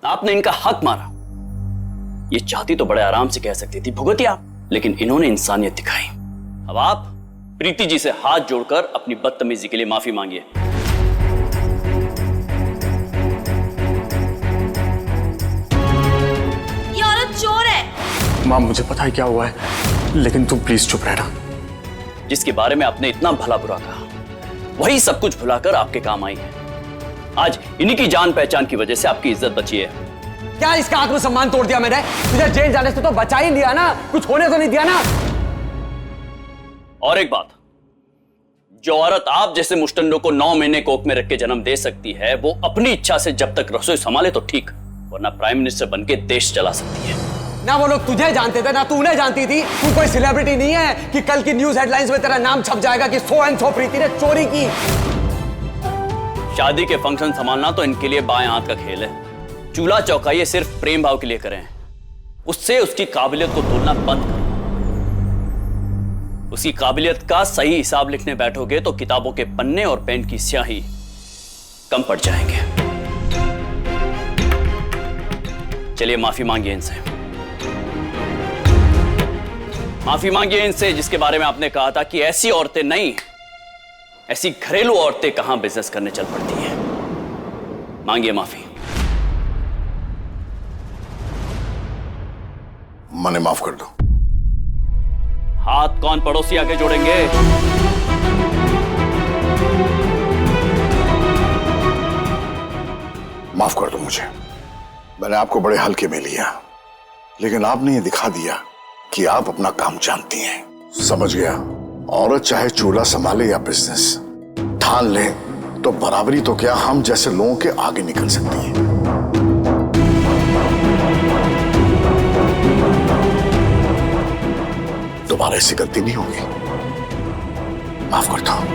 आपने इनका हक मारा। ये चाहती तो बड़े आराम से कह सकती थी भुगतिए आप, लेकिन इन्होंने इंसानियत दिखाई। अब आप प्रीति जी से हाथ जोड़कर अपनी बदतमीजी के लिए माफी मांगिए। ये औरत चोर है। माँ मुझे पता है क्या हुआ है, लेकिन तुम प्लीज चुप रहना। जिसके बारे में आपने इतना भला बुरा कहा, वही सब कुछ भुलाकर आपके काम आई है। आज इन्हीं की जान पहचान की वजह से आपकी इज्जत बची है। क्या इसका आत्मसम्मान तोड़ दिया मैंने? तुझे जेल जाने से तो बचा ही लिया ना, कुछ होने तो नहीं दिया ना। और एक बात, जो औरत आप जैसे मुश्तंडों को 9 महीने कोख में रख के जन्म दे सकती है, वो अपनी इच्छा से जब तक रसोई संभाले तो ठीक, वरना प्राइम मिनिस्टर बनके देश चला सकती है। ना वो लोग तुझे जानते थे ना तू उन्हें जानती थी। तू कोई सेलिब्रिटी नहीं है कि कल की न्यूज हेडलाइंस में तेरा नाम छप जाएगा कि सो एंड सो प्रीति ने चोरी की। शादी के फंक्शन संभालना तो इनके लिए बाएं हाथ का खेल है। चूल्हा चौका ये सिर्फ प्रेम भाव के लिए करें, उससे उसकी काबिलियत को तोलना बंद करो। उसकी काबिलियत का सही हिसाब लिखने बैठोगे तो किताबों के पन्ने और पेन की स्याही कम पड़ जाएंगे। चलिए माफी मांगिए इनसे, माफी मांगिए इनसे, जिसके बारे में आपने कहा था कि ऐसी औरतें नहीं, ऐसी घरेलू औरतें कहां बिजनेस करने चल पड़ती हैं। मांगिए माफी। मने माफ कर दो। हाथ कौन पड़ोसी आगे जोड़ेंगे? माफ कर दो मुझे, मैंने आपको बड़े हल्के में लिया, लेकिन आपने ये दिखा दिया कि आप अपना काम जानती हैं। समझ गया, औरत चाहे चूल्हा संभाले या बिजनेस, ठान ले तो बराबरी तो क्या हम जैसे लोगों के आगे निकल सकती है। दोबारा ऐसी गलती नहीं होगी, माफ करता हूं।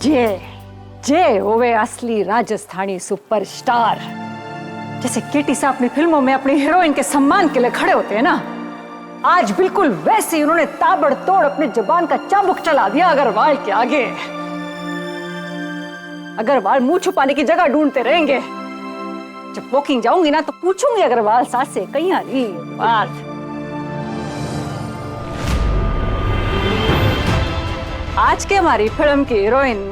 जे जे होवे असली राजस्थानी सुपरस्टार। जैसे केटी साहब अपनी फिल्मों में अपनी हीरोइन के सम्मान के लिए खड़े होते हैं ना, आज बिल्कुल वैसे ही उन्होंने ताबड़तोड़ अपनी जुबान का चाबुक चला दिया अग्रवाल के आगे। अग्रवाल मुंह छुपाने की जगह ढूंढते रहेंगे। जब वॉकिंग जाऊंगी ना तो पूछूंगी अग्रवाल साथ से कहीं आ रही बात। आज के हमारी फिल्म की हीरोइन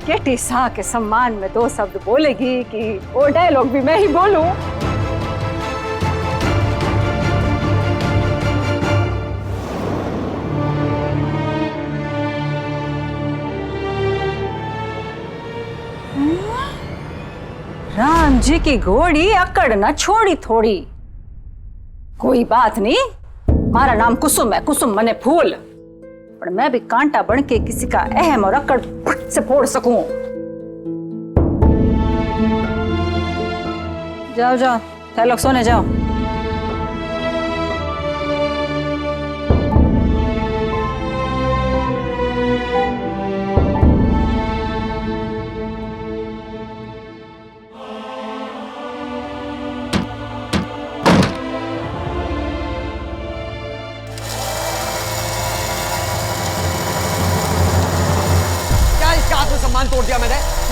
केटी शाह के सम्मान में 2 शब्द बोलेगी कि वो डायलॉग भी मैं ही बोलूं। राम जी की घोड़ी अकड़ न छोड़ी थोड़ी। कोई बात नहीं, मारा नाम कुसुम है, कुसुम मने फूल, पर मैं भी कांटा बन के किसी का अहम और अकड़ फट से फोड़ सकूं। जाओ जाओ, तुम लोग सोने जाओ।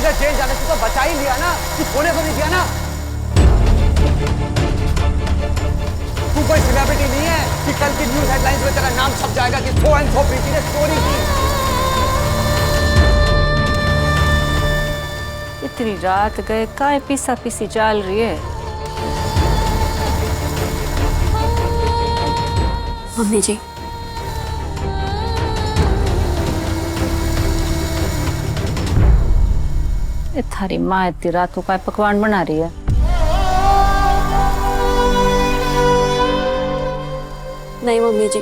तुझे जेल जाने से तो बचा ही लिया ना, कि खोने को नहीं दिया ना। तू कोई सेलिब्रिटी नहीं है कि कल की न्यूज़ हेडलाइंस में तेरा नाम छप जाएगा कि सो एंड सो प्रीति ने चोरी की। इतनी रात गए काय पीसा पीसी चाल रही है। मम्मी जी, ये थारी माँ इतनी रातों का पकवान बना रही है। नहीं मम्मी जी,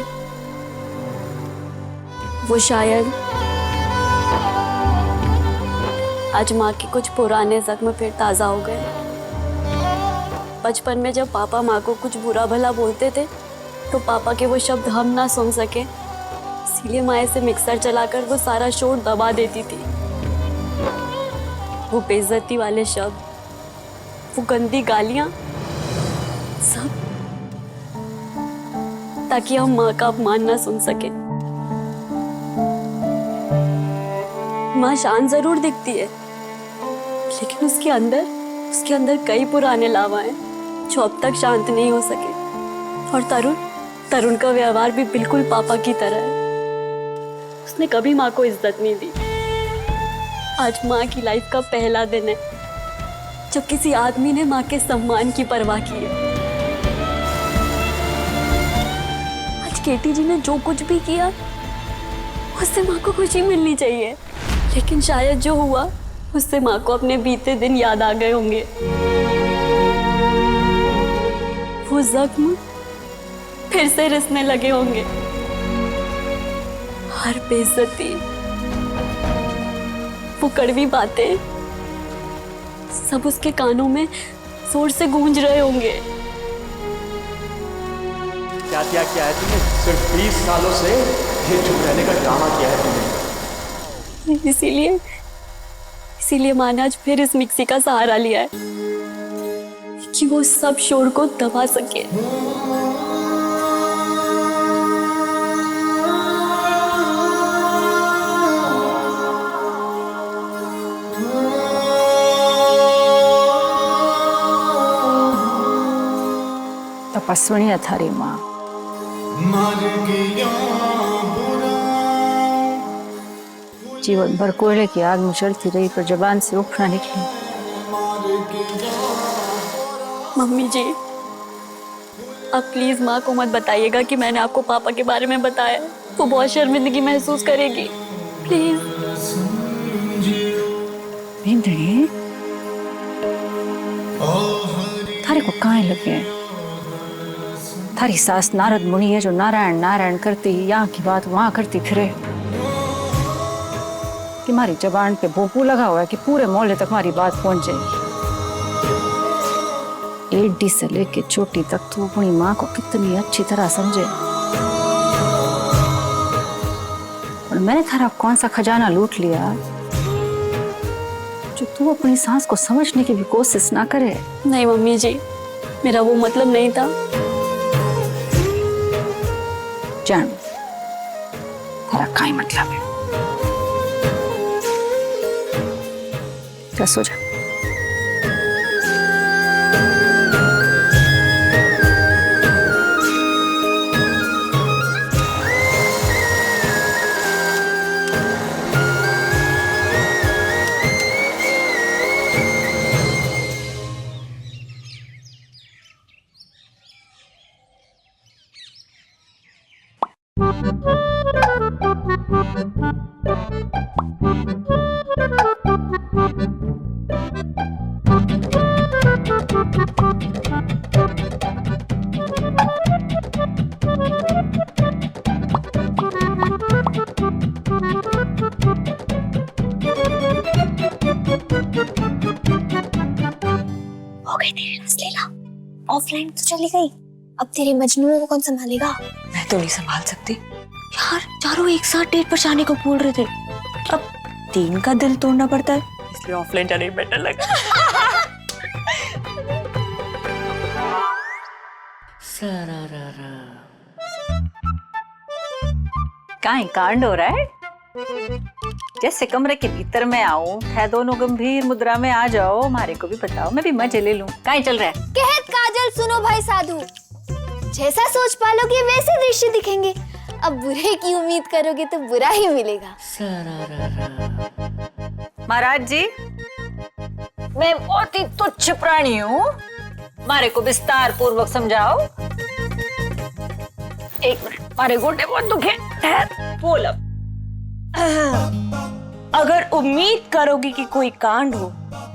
वो शायद आज माँ के कुछ पुराने जख्म फिर ताजा हो गए। बचपन में जब पापा माँ को कुछ बुरा भला बोलते थे तो पापा के वो शब्द हम ना सुन सके, इसीलिए माँ ऐसे मिक्सर चलाकर वो सारा शोर दबा देती थी। वो बेइज्जती वाले शब्द, वो गंदी गालियां, सब ताकि हम माँ का अपमान ना सुन सके। माँ शांत जरूर दिखती है, लेकिन उसके अंदर कई पुराने लावा हैं जो अब तक शांत नहीं हो सके। और तरुण का व्यवहार भी बिल्कुल पापा की तरह है। उसने कभी माँ को इज्जत नहीं दी। आज माँ की लाइफ का पहला दिन है जब किसी आदमी ने माँ के सम्मान की परवाह की है। आज केटी जी ने जो कुछ भी किया उससे माँ को खुशी मिलनी चाहिए, लेकिन शायद जो हुआ उससे माँ को अपने बीते दिन याद आ गए होंगे। वो जख्म फिर से रिसने लगे होंगे। हर बेइज्जती, वो कड़वी बातें सब उसके कानों में जोर से गूंज रहे होंगे। क्या क्या किया है तूने? सिर्फ 20 सालों से ये चुप रहने का ड्रामा किया है तूने। इसीलिए माँ ने आज फिर इस मिक्सी का सहारा लिया है कि वो सब शोर को दबा सके। तपस्विनी है थारी माँ। जीवन भर कोयले की आग में चलती रही पर जबान से उठ ना निकली। मम्मी जी, अब प्लीज माँ को मत बताइएगा कि मैंने आपको पापा के बारे में बताया। वो बहुत शर्मिंदगी महसूस करेगी, प्लीज। बिंदनी, थारे को काहे लगे? थारी सास नारद मुनि है जो नारायण नारायण करती यहाँ की बात वहां करती फिरे। तुम्हारी जबान पे भोपू लगा हुआ है कि पूरे मोहल्ले तक हमारी बात पहुंच जाएगी। एडी से लेके छोटी तक तू अपनी माँ को कितनी अच्छी तरह समझे। और मैंने थारा कौन सा खजाना लूट लिया जो तू अपनी सास को समझने की भी कोशिश ना करे। नहीं मम्मी जी, मेरा वो मतलब नहीं था। जान, थारा काई मतलब है। जा सो जा। ऑफलाइन तो चली गई, अब तेरे मजनू को कौन संभालेगा? मैं तो नहीं संभाल सकती। यार चारों एक साथ डेट पर जाने को बोल रहे थे, अब 3 का दिल तोड़ना पड़ता है, इसलिए ऑफलाइन जाने बेटर लगा। काहे कांड हो रहा है? जैसे कमरे के भीतर में आऊं, है दोनों गंभीर मुद्रा में आ जाओ, हमारे को भी बताओ, मैं भी मजे ले लूं। कहीं चल रहा है? कहत काजल सुनो भाई साधु, जैसा सोच पालोगे वैसे दृश्य दिखेंगे। अब बुरे की उम्मीद करोगे तो बुरा ही मिलेगा। महाराज जी, मैं बहुत ही तुच्छ प्राणी हूँ, मारे को विस्तार पूर्वक समझाओ। एक मिनट, मारे गोटे बहुत दुखे। बोल अब। अगर उम्मीद करोगी कि कोई कांड हो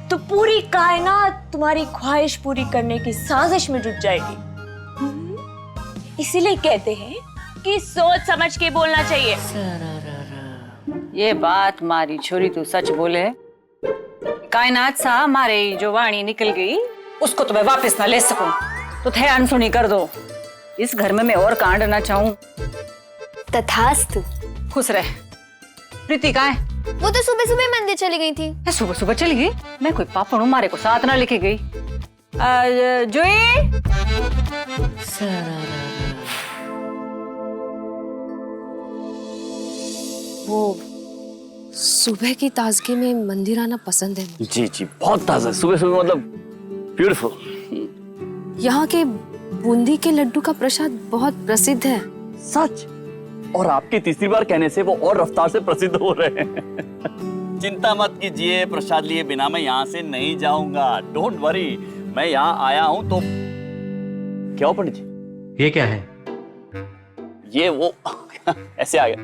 तो पूरी कायनात तुम्हारी ख्वाहिश पूरी करने की साजिश में जुट जाएगी। इसीलिए कहते हैं कि सोच समझ के बोलना चाहिए। ये बात मारी छोरी तू सच बोले। कायनात सा मारे जो वाणी निकल गई उसको तो मैं वापस ना ले सकूं, तो थे अनसुनी कर दो। इस घर में मैं और कांड ना चाहूं। तथास्तु। खुश रह। प्रीति कहाँ है? वो तो सुबह सुबह मंदिर चली गई थी। सुबह सुबह चली गई? मैं कोई पापड़ हूँ, मारे को साथ ना लेके गई। जोई, वो सुबह की ताजगी में मंदिर आना पसंद है। जी जी, बहुत ताजा, सुबह सुबह मतलब ब्यूटीफुल। यहाँ के बूंदी के लड्डू का प्रसाद बहुत प्रसिद्ध है। सच? और आपकी तीसरी बार कहने से वो और रफ्तार से प्रसिद्ध हो रहे हैं। चिंता मत कीजिए, प्रसाद लिए बिना मैं यहाँ से नहीं जाऊंगा। डोंट वरी, मैं यहाँ आया हूँ तो क्या हो पंडित जी? ये क्या है? ये वो ऐसे आ गया।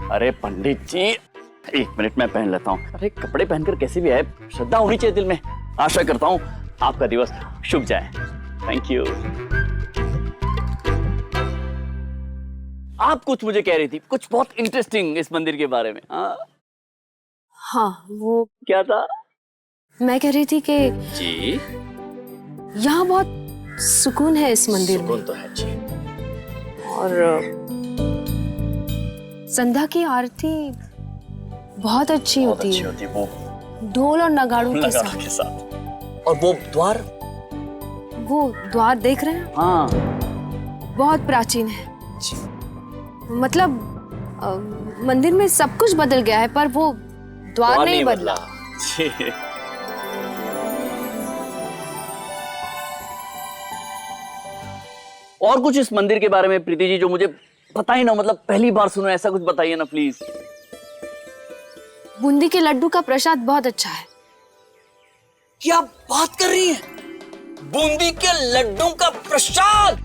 अरे पंडित जी, एक मिनट में पहन लेता हूँ। अरे कपड़े पहनकर कैसे भी आए, श्रद्धा होनी चाहिए दिल में। आशा करता हूँ आपका दिवस शुभ जाए। Thank you. आप कुछ मुझे कह रही थी, कुछ बहुत इंटरेस्टिंग इस मंदिर के बारे में। हाँ, वो क्या था? मैं कह रही थी कि जी, यहाँ बहुत सुकून है इस मंदिर में। सुकून तो है जी। और संध्या की आरती बहुत अच्छी होती है, वो ढोल और नगाड़ों के के साथ। और वो द्वार देख रहे हैं? हाँ, बहुत प्राचीन है। मतलब मंदिर में सब कुछ बदल गया है पर वो द्वार नहीं बदला। जी। और कुछ इस मंदिर के बारे में प्रीति जी जो मुझे पता ही ना, मतलब पहली बार सुनो, ऐसा कुछ बताइए ना प्लीज। बूंदी के लड्डू का प्रसाद बहुत अच्छा है। क्या बात कर रही हैं? बूंदी के लड्डू का प्रसाद?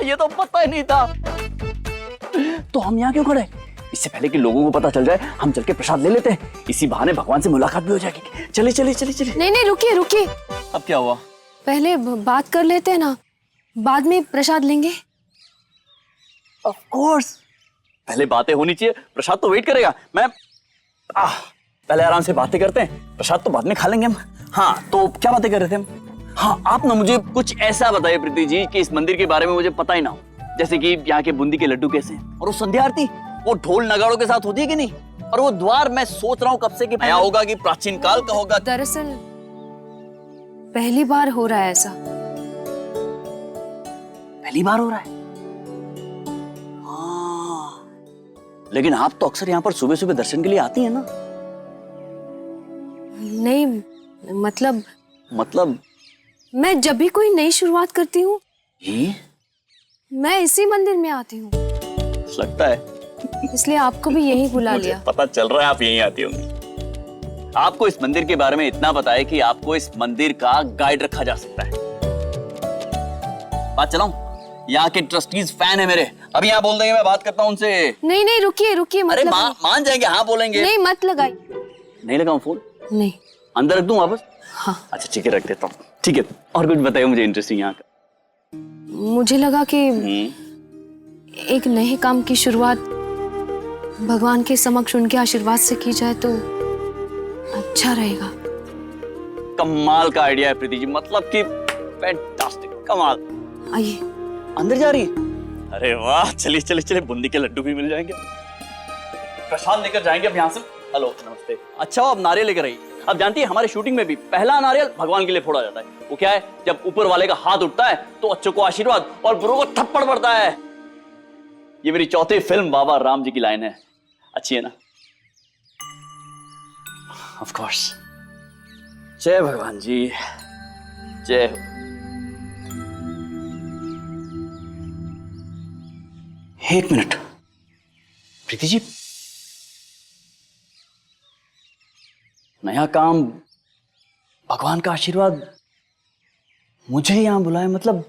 ये तो पता ही नहीं था। तो हम यहाँ क्यों खड़े? इससे पहले कि लोगों को पता चल जाए, हम चल के प्रसाद ले लेते हैं। इसी बहाने भगवान से मुलाकात भी हो जाएगी। चले चले चले चले। नहीं, रुकिए। अब क्या हुआ? पहले बात कर लेते हैं ना, बाद में प्रसाद लेंगे। ऑफ कोर्स, पहले बातें होनी चाहिए, प्रसाद तो वेट करेगा। पहले आराम से बातें करते हैं, प्रसाद तो बाद में खा लेंगे हम। हाँ, तो क्या बातें कर रहे थे हम? हाँ, आप ना मुझे कुछ ऐसा बताइए प्रीति जी कि इस मंदिर के बारे में मुझे पता ही ना हो। जैसे कि यहाँ के बूंदी के लड्डू कैसे हैं, और वो संध्या आरती वो ढोल नगाड़ों के साथ होती है कि नहीं? और वो द्वार मैं सोच रहा हूँ कब से कि नया होगा कि प्राचीन काल का होगा। दरअसल पहली बार हो रहा है ऐसा। पहली बार हो रहा है? हाँ, लेकिन आप तो अक्सर यहाँ पर सुबह सुबह दर्शन के लिए आती हैं ना? नहीं, मतलब मैं जब भी कोई नई शुरुआत करती हूँ मैं इसी मंदिर में आती हूँ। लगता है इसलिए आपको भी यही बुला लिया। पता चल रहा है आप यहीं आती होंगी। आपको इस मंदिर के बारे में इतना पता है कि आपको इस मंदिर का गाइड रखा जा सकता है। बात चलाऊं? यहाँ के ट्रस्टीज फैन है मेरे, अभी यहाँ बोल देंगे, मैं बात करता हूँ उनसे। नहीं, रुकिए मत। अरे मान जाएंगे, हाँ बोलेंगे। नहीं, मत लगाई। नहीं लगाऊं फोन? नहीं। अंदर रख दूं वापस? हाँ। अच्छा ठीक है, रख देता हूँ। ठीक है, और कुछ बताइए मुझे इंटरेस्टिंग यहाँ का। मुझे लगा कि एक नए काम की शुरुआत भगवान के समक्ष उनके आशीर्वाद से की जाए तो अच्छा रहेगा। कमाल का आइडिया है प्रीति जी, मतलब कि फैंटास्टिक, कमाल। आइए। अंदर जा रही है? अरे वाह, चलिए चलिए चलिए, बूंदी के लड्डू भी मिल जाएंगे, प्रसाद लेकर जाएंगे अब यहाँ से। हेलो, नमस्ते। अच्छा, अब नारियल लेकर आई। अब जानती है हमारे शूटिंग में भी पहला नारियल भगवान के लिए फोड़ा जाता है। वो क्या है, जब ऊपर वाले का हाथ उठता है तो अच्छों को आशीर्वाद और बुरों को थप्पड़ पड़ता है। ये मेरी चौथी फिल्म बाबा राम जी की लाइन है। अच्छी है ना? Of course. जय भगवान जी, जय हो। एक मिनट प्रीति जी, नया काम, भगवान का आशीर्वाद, मुझे यहां बुलाया, मतलब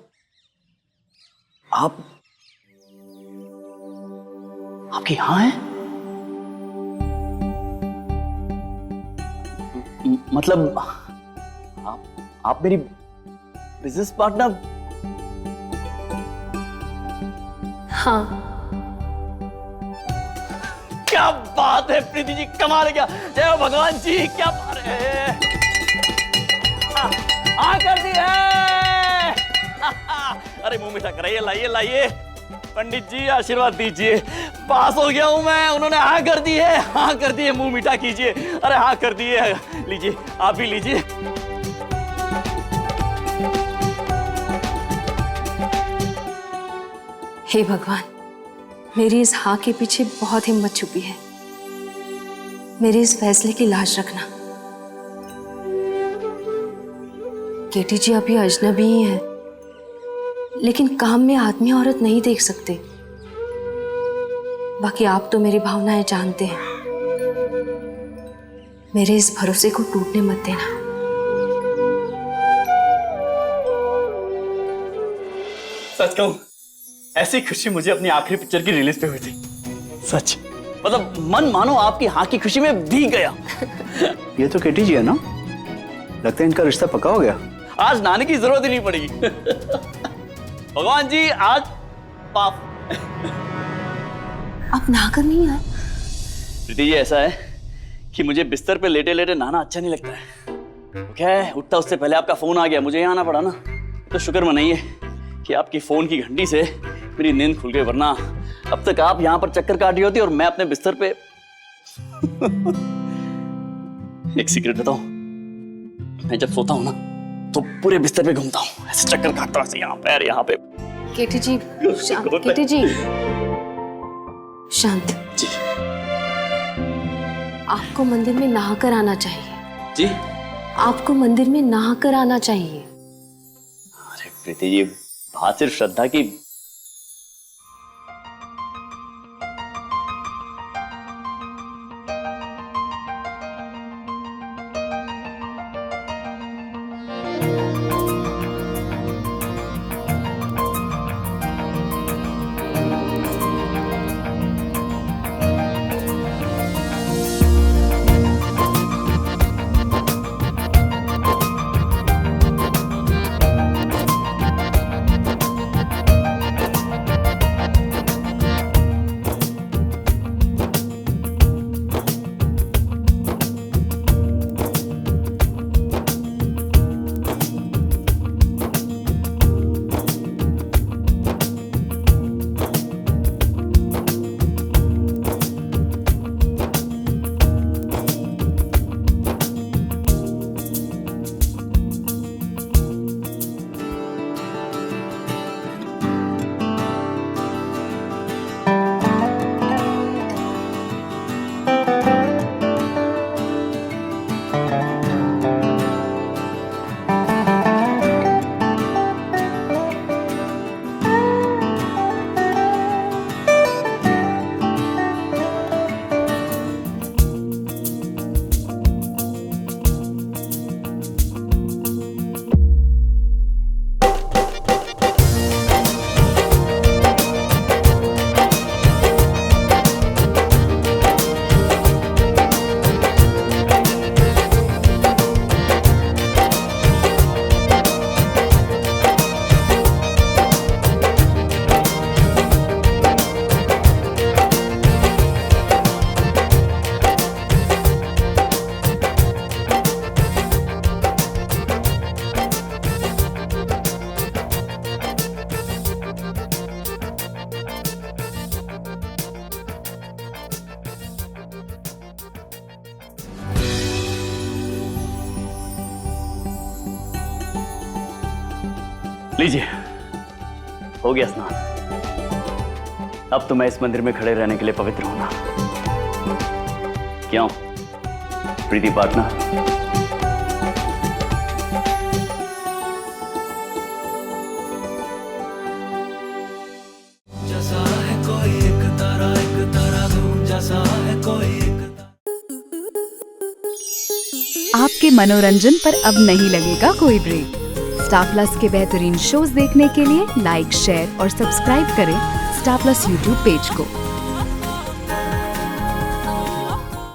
आपके यहां हैं? मतलब आप मेरी बिजनेस पार्टनर? हाँ। क्या बात है प्रीति जी, कमाल है। क्या जय हो भगवान जी, क्या बात है। हाँ कर दी है। अरे मुंह मीठा कराइए, लाइए लाइए। पंडित जी आशीर्वाद दीजिए, पास हो गया हूं मैं। उन्होंने हाँ कर दी है, हाँ कर दी है। मुंह मीठा कीजिए। अरे हाँ कर दी है, लीजिए आप भी लीजिए। हे भगवान, मेरी इस हाँ के पीछे बहुत हिम्मत छुपी है। मेरे इस फैसले की लाज रखना। केटी जी अभी अजनबी ही हैं, लेकिन काम में आदमी औरत नहीं देख सकते। बाकी आप तो मेरी भावनाएं जानते हैं। मेरे इस भरोसे को टूटने मत देना। सच कहूं, ऐसी खुशी मुझे अपनी आखिरी पिक्चर की रिलीज पे हुई थी। सच, मतलब मन मानो आपकी हाँ की खुशी में भीग गया। ये तो केटी जी है ना? लगता है इनका रिश्ता पक्का हो गया। आज नहाने की जरूरत ही नहीं पड़ेगी। भगवान जी आज पाप। आप नहाकर नहीं आए? प्रीति जी ऐसा है कि मुझे बिस्तर पे लेटे लेटे नहाना अच्छा नहीं लगता है। क्या है, उठता उससे पहले आपका फोन आ गया, मुझे यहाँ आना पड़ा ना। तो शुक्र मनाइए कि आपकी फोन की घंटी से मेरी नींद खुल गई, वरना अब तक आप यहाँ पर चक्कर काट रही होती और मैं अपने बिस्तर पे। एक सीक्रेट बताऊं, मैं जब सोता हूं ना तो पूरे बिस्तर पे घूमता हूं, ऐसे चक्कर काटता हूं, यहाँ पैर यहाँ पे। केटी जी शांत, केटी जी शांत जी। आपको मंदिर में नहाकर आना चाहिए। जी, आपको मंदिर में नहाकर आना चाहिए। अरे प्रीति जी, बात सिर्फ श्रद्धा की। लीजिए, हो गया स्नान। अब तो मैं इस मंदिर में खड़े रहने के लिए पवित्र हूं ना। क्यों प्रीति पार्टनर? आपके मनोरंजन पर अब नहीं लगेगा कोई ब्रेक। स्टार प्लस के बेहतरीन शोज देखने के लिए लाइक, शेयर और सब्सक्राइब करें स्टार प्लस यूट्यूब पेज को।